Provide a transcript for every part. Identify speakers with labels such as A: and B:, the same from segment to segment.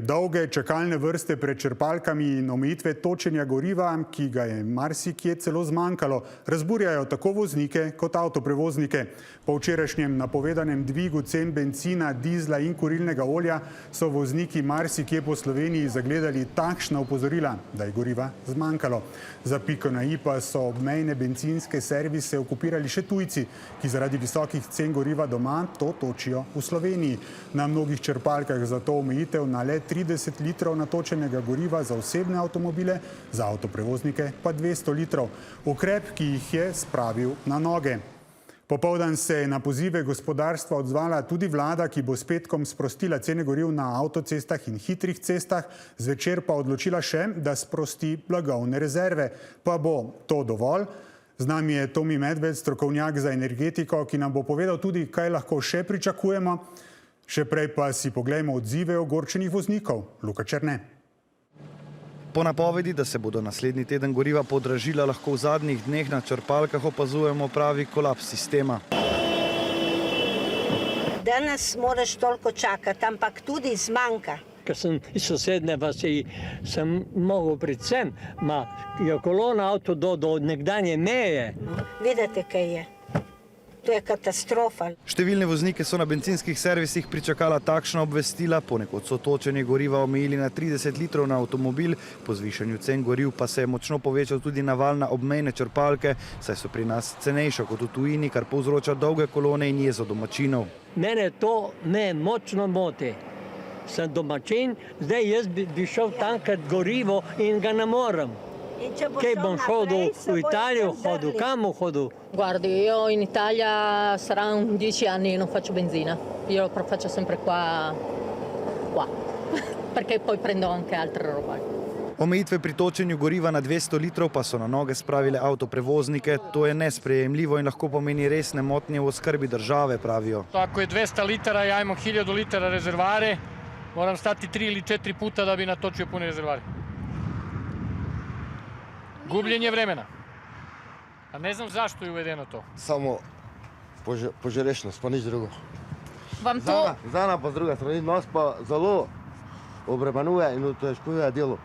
A: Dolge čakalne vrste pred črpalkami in omejitve točenja goriva, ki ga je marsikje celo zmanjkalo, razburjajo tako voznike kot avtoprevoznike. Po včerajšnjem napovedanem dvigu cen bencina, dizla in kurilnega olja so vozniki marsikje po Sloveniji zagledali takšna opozorila, da je goriva zmanjkalo. Za piko na i pa so obmejne bencinske servise okupirali še tujci, ki zaradi visokih cen goriva doma to točijo v Sloveniji. Na mnogih črpalkah zato omejitev na le 30 litrov natočenega goriva za osebne avtomobile, za avtoprevoznike pa 200 litrov. Ukrep, ki jih je spravil na noge. Popoldan se je na pozive gospodarstva odzvala tudi vlada, ki bo s petkom sprostila cene goriv na avtocestah in hitrih cestah, zvečer pa odločila še, da sprosti blagovne rezerve. Pa bo to dovolj? Z nami je Tomi Medved, strokovnjak za energetiko, ki nam bo povedal tudi, kaj lahko še pričakujemo. Še prej pa si poglejmo odzive ogorčenih voznikov. Luka Černe.
B: Po napovedi, da se bodo naslednji teden goriva podražila, lahko v zadnjih dneh na črpalkah opazujemo pravi kolaps sistema.
C: Danes moraš toliko čakati, ampak tudi zmanjka.
D: Ker sem iz sosedne vasi, sem mogel predvsem, je kolona avto do nekdanje meje.
C: Vidite, kaj je. To je katastrofa.
B: Številni vozniki so na bencinskih servisih pričakala takšna obvestila, ponekod so točenje goriva omejili na 30 litrov na avtomobil, po zvišanju cen goriv pa se je močno povečal tudi naval na obmejne črpalke, saj so pri nas cenejše kot v tujini, kar povzroča dolge kolone in jezo domačinov.
D: Mene to močno moti. Sem domačin, zdaj jaz bi šel tankat gorivo in ga ne morem. Kaj bom hodil v Italijo, kam hodil?
E: Guardi, io in Italia saranno 10 anni che non faccio benzina. Io lo faccio sempre qua. Perché poi prendo anche altre robe.
B: Omejitve pri točenju goriva na 200 litrov pa so na noge spravile avtoprevoznike. To je nesprejemljivo in lahko pomeni resne motnje v oskrbi države, pravijo.
F: Ako je 200 litara, ja imam 1000 litara rezervare, moram stati 3 ili 4 puta da bi natočio puni rezervari. Gubljenje vremena. A ne znam zašto je uvedeno to.
G: Samo požrešnost, pa nič drugo.
E: Vam to...
G: Zana pa z druge strani nas pa zelo obremenuje in otežkuje delo.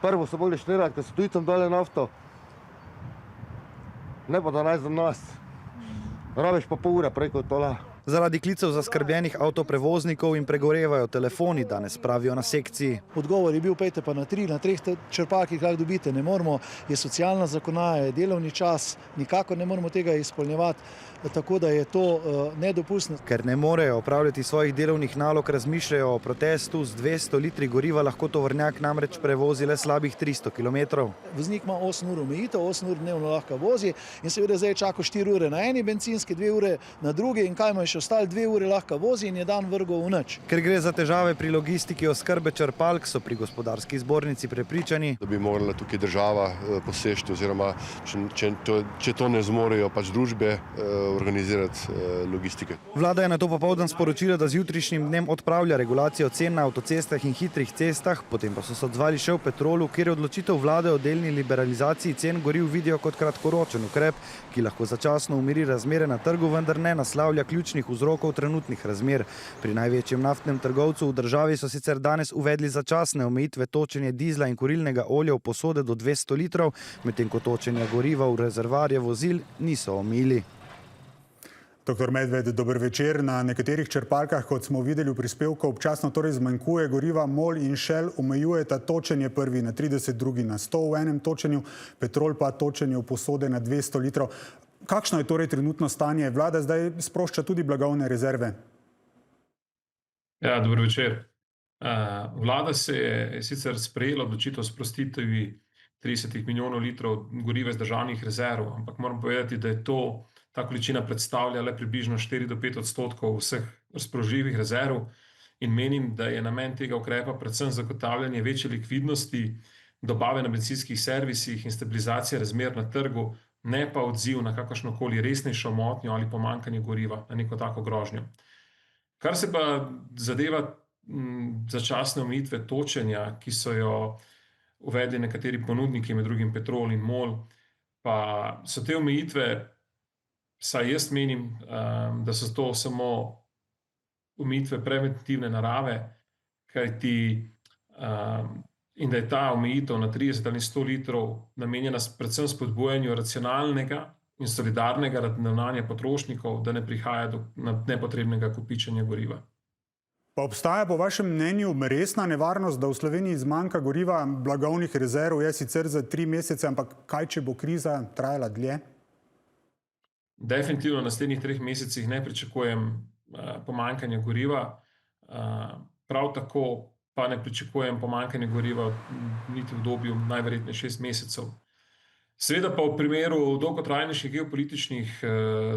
G: Prvo so mogli štirati, ko so tujcem dali nafto, ne pa da naj za nas. Rabiš pa pol ure preko tola.
B: Zaradi klicev zaskrbljenih avtoprevoznikov in pregorevajo telefoni, danes pravijo na sekciji.
H: Odgovor je bil, pejte pa na 3, na 3 črpalkih, kako dobite, ne moramo, je socialna zakonodaja, je delovni čas, nikako ne moramo tega izpolnjevati, tako da je to nedopustno.
B: Ker ne morejo opravljati svojih delovnih nalog, razmišljajo o protestu. Z 200 litri goriva lahko tovornjak namreč prevozi le slabih 300 km.
H: Voznik ima 8 ur omejitev, 8 ur dnevno lahko vozi in seveda zdaj čaka 4 ure na eni bencinski, 2 ure na drugi in kaj ima še ostali 2 ure lahko vozi in je dan vrgel v nič.
B: Ker gre za težave pri logistiki oskrbe črpalk, so pri gospodarski zbornici prepričani,
I: da bi morala tukaj država poseči oziroma če to ne zmorejo pač družbe organizirati logistike.
B: Vlada je nato popoldan sporočila, da z jutrišnjim dnem odpravlja regulacijo cen na avtocestah in hitrih cestah, potem pa so se odzvali še v Petrolu, kjer je odločitev vlade o delni liberalizaciji cen goriv vidijo kot kratkoročen ukrep, ki lahko začasno umiri razmere na trgu, vendar ne naslavlja ključnih vzrokov trenutnih razmer. Pri največjem naftnem trgovcu v državi so sicer danes uvedli začasne omejitve točenja dizla in kurilnega olja v posode do 200 litrov, medtem ko točenja goriva v rezervoarje vozil niso omejili.
A: Doktor Medved, dober večer. Na nekaterih črpalkah, kot smo videli v prispevku, občasno torej zmanjkuje goriva. MOL in Shell omejujeta točenje, prvi na 30, drugi na 100 v enem točenju, Petrol pa točenje v posode na 200 litrov. Kakšno je torej trenutno stanje? Vlada zdaj sprošča tudi blagovne rezerve.
J: Ja, dober večer. Vlada se je sicer sprejela odločitev o sprostitvi 30 milijonov litrov goriva iz državnih rezerv, ampak moram povedati, da je ta količina predstavlja le približno 4 do 5 odstotkov vseh razpoložljivih rezerv in menim, da je namen tega ukrepa predvsem zagotavljanje večje likvidnosti, dobave na bencinskih servisih in stabilizacija razmer na trgu, ne pa odziv na kakršnokoli resnejšo motnjo ali pomanjkanje goriva, na neko tako grožnjo. Kar se pa zadeva začasne omejitve točenja, ki so jo uvedli nekateri ponudniki, med drugim Petrol in MOL, pa so te omejitve, saj jaz menim, da so to samo omejitve preventivne narave, kajti in da je ta omejitev na 30 ali 100 litrov namenjena predvsem spodbujanju racionalnega in solidarnega ravnanja potrošnikov, da ne prihaja do nepotrebnega kopičenja goriva.
A: Pa obstaja po vašem mnenju resna nevarnost, da v Sloveniji zmanjka goriva, blagovnih rezerv je sicer za 3 mesece, ampak kaj, če bo kriza trajala dlje?
J: Definitivno v naslednjih 3 mesecih ne pričakujem pomanjkanja goriva, prav tako pa ne pričakujem pomanjkanja goriva niti v obdobju najverjetneje 6 mesecev. Seveda pa v primeru dolgotrajnejših geopolitičnih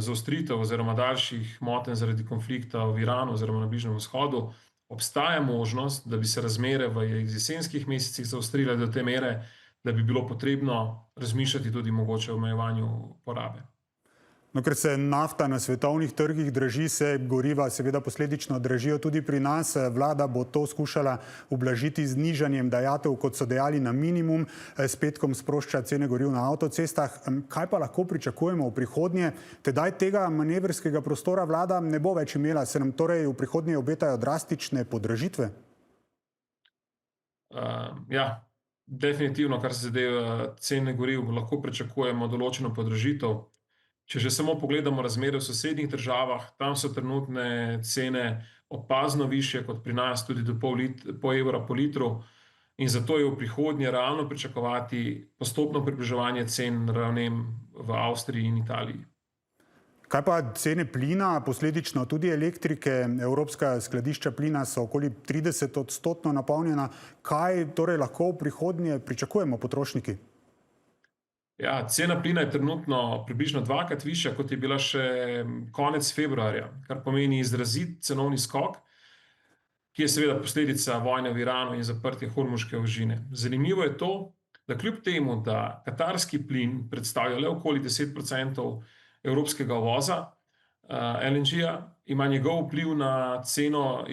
J: zaostritev oziroma daljših motenj zaradi konflikta v Iranu oziroma na Bližnjem vzhodu obstaja možnost, da bi se razmere v jesenskih mesecih zaostrile do te mere, da bi bilo potrebno razmišljati tudi mogoče o omejevanju porabe.
A: No, ker se nafta na svetovnih trgih draži, se goriva seveda posledično dražijo tudi pri nas. Vlada bo to skušala ublažiti z nižanjem dajatev, kot so dejali, na minimum. S petkom sprošča cene goriv na avtocestah. Kaj pa lahko pričakujemo v prihodnje? Tedaj tega manevrskega prostora vlada ne bo več imela. Se nam torej v prihodnje obetajo drastične podražitve?
J: Ja, definitivno, kar se zadeva cene goriv, lahko pričakujemo določeno podražitev. Če že samo pogledamo razmere v sosednjih državah, tam so trenutne cene opazno višje kot pri nas, tudi do pol evra po litru, in zato je v prihodnje realno pričakovati postopno približevanje cen ravnem v Avstriji in Italiji.
A: Kaj pa cene plina, posledično tudi elektrike? Evropska skladišča plina so okoli 30% napolnjena. Kaj torej lahko v prihodnje pričakujemo potrošniki?
J: Ja, cena plina je trenutno približno 2-krat višja, kot je bila še konec februarja, kar pomeni izrazit cenovni skok, ki je seveda posledica vojne v Iranu in zaprtja Hormuške ožine. Zanimivo je to, da kljub temu, da katarski plin predstavlja le okoli 10% evropskega uvoza LNG-ja, ima njegov vpliv na ceno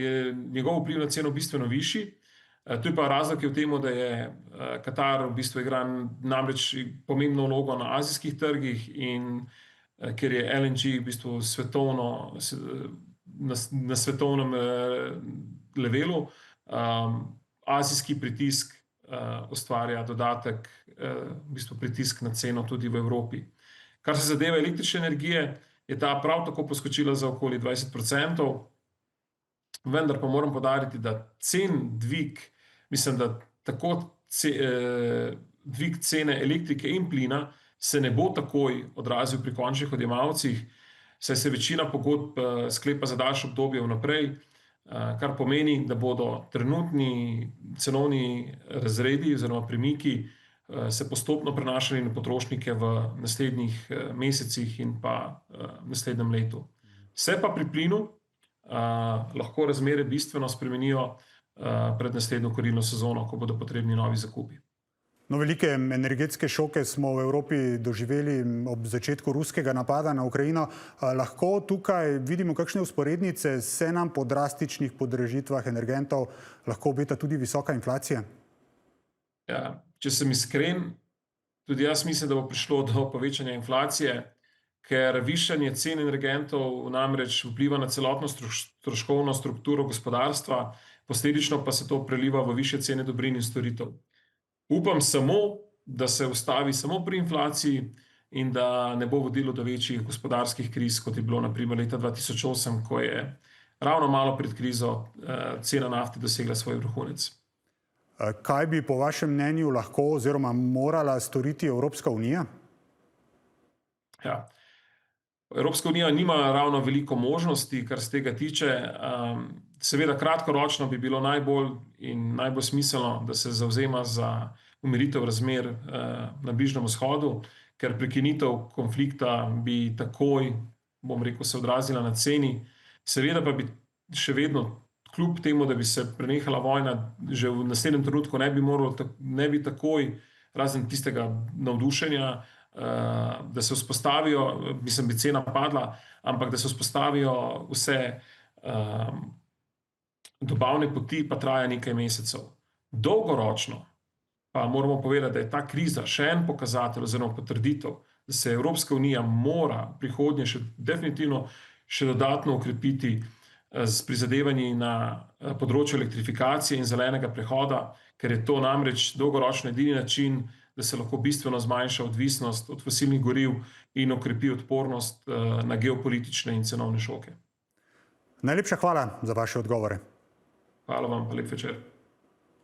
J: bistveno višji. Tu je pa razlog v tem, da je Katar v bistvu igra namreč pomembno vlogo na azijskih trgih in ker je LNG v bistvu na svetovnem levelu, azijski pritisk ustvarja dodatek, v bistvu pritisk na ceno tudi v Evropi. Kar se zadeva električne energije, je ta prav tako poskočila za okoli 20%, vendar pa moram poudariti, da da tako dvig cene elektrike in plina se ne bo takoj odrazil pri končnih odjemalcih, saj se večina pogodb sklepa za daljše obdobje vnaprej, kar pomeni, da bodo trenutni cenovni razredi oziroma premiki se postopno prenašali na potrošnike v naslednjih mesecih in pa naslednjem letu. Se pa pri plinu lahko razmere bistveno spremenijo pred naslednjo kurilno sezono, ko bodo potrebni novi zakupi.
A: No, velike energetske šoke smo v Evropi doživeli ob začetku ruskega napada na Ukrajino. Lahko tukaj vidimo kakšne vzporednice? Se nam po drastičnih podražitvah energentov lahko obeta tudi visoka inflacija?
J: Ja, če sem iskren, tudi jaz mislim, da bo prišlo do povečanja inflacije, ker višanje cen energentov namreč vpliva na celotno stroškovno strukturo gospodarstva, posledično pa se to preliva v višje cene dobrin in storitev. Upam samo, da se ustavi samo pri inflaciji in da ne bo vodilo do večjih gospodarskih kriz, kot je bilo na primer leta 2008, ko je ravno malo pred krizo cena nafte dosegla svoj vrhunec.
A: Kaj bi po vašem mnenju lahko oziroma morala storiti Evropska unija?
J: Ja. Evropska unija nima ravno veliko možnosti, kar se tega tiče. Seveda kratkoročno bi bilo najbolj smiselno, da se zavzema za umiritev razmer na Bližnjem vzhodu, ker prekinitev konflikta bi takoj, bom rekel, se odrazila na ceni. Seveda pa bi še vedno, kljub temu, da bi se prenehala vojna, že v naslednjem trenutku ne bi takoj, razen tistega navdušenja, da se vzpostavijo, bi cena padla, ampak da se vzpostavijo vse dobavne poti, pa traja nekaj mesecev. Dolgoročno pa moramo povedati, da je ta kriza še en pokazatelj oziroma potrditev, da se Evropska unija mora v prihodnje definitivno še dodatno okrepiti s prizadevanji na področju elektrifikacije in zelenega prehoda, ker je to namreč dolgoročno edini način, da se lahko bistveno zmanjša odvisnost od fosilnih goriv in okrepi odpornost na geopolitične in cenovne šoke.
A: Najlepša hvala za vaše odgovore.
J: Hvala vam, pa lep večer.